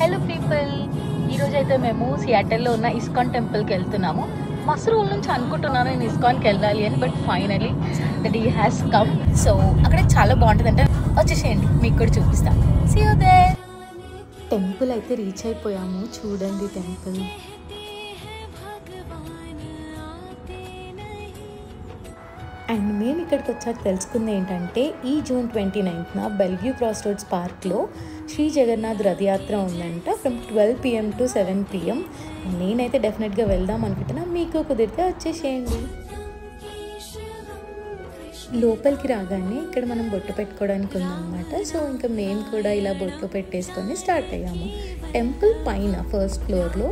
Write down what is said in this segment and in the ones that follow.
Hello people, ఈరోజు అయితే మేము సియాటల్లో ఉన్న ఇస్కాన్ టెంపుల్కి వెళ్తున్నాము. మస్తు రోజుల నుంచి అనుకుంటున్నాను నేను ఇస్కాన్కి వెళ్ళాలి అని, but finally the day has come. So అక్కడ చాలా బాగుంటుంది అంటే వచ్చేసేయండి, మీకు కూడా చూపిస్తాను. See you there. టెంపుల్ అయితే రీచ్ అయిపోయాము. చూడండి టెంపుల్. అండ్ మేము ఇక్కడికి వచ్చాక తెలుసుకుంది ఏంటంటే, ఈ జూన్ 29న బెల్వ్యూ క్రాస్ రోడ్స్ పార్క్లో శ్రీ జగన్నాథ్ రథయాత్ర ఉందంట ఫ్రమ్ 12 PM to 7 PM. నేనైతే డెఫినెట్గా వెళ్దాం అనుకుంటున్నా, మీకు కుదిరితే వచ్చేసేయండి. లోపలికి రాగానే ఇక్కడ మనం బొట్టు పెట్టుకోవడానికి ఉందన్నమాట. సో ఇంకా మేము కూడా ఇలా బొట్టు పెట్టేసుకొని స్టార్ట్ అయ్యాము. టెంపుల్ పైన ఫస్ట్ ఫ్లోర్లో.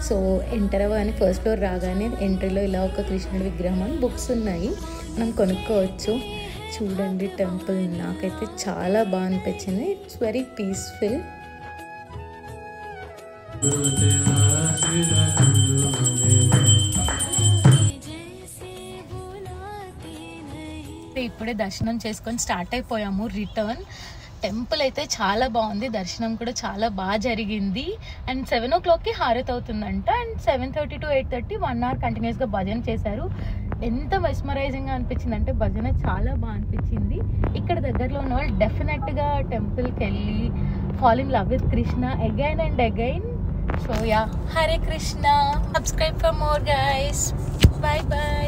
సో ఎంటర్ అవ్వగానే ఫస్ట్ ఫ్లోర్ రాగానే ఎంట్రీలో ఇలా ఒక కృష్ణుడి విగ్రహం అని బుక్స్ ఉన్నాయి, మనం కొనుక్కోవచ్చు. చూడండి టెంపుల్ నాకైతే చాలా బాగా అనిపించింది. It's very peaceful. ఇప్పుడే దర్శనం చేసుకొని స్టార్ట్ అయిపోయాము రిటర్న్. టెంపుల్ అయితే చాలా బాగుంది, దర్శనం కూడా చాలా బాగా జరిగింది. అండ్ 7 o'clockకి హారతి అవుతుందంట. అండ్ 7:30 to 8:30 1 hour కంటిన్యూస్గా భజన చేశారు. ఎంత మెస్మరైజింగ్గా అనిపించింది అంటే భజన చాలా బాగా అనిపించింది. ఇక్కడ దగ్గరలో ఉన్న వాళ్ళు డెఫినెట్గా టెంపుల్కి వెళ్ళి fall in love with Krishna again and again. So yeah, Hare Krishna. Subscribe for more guys. By by.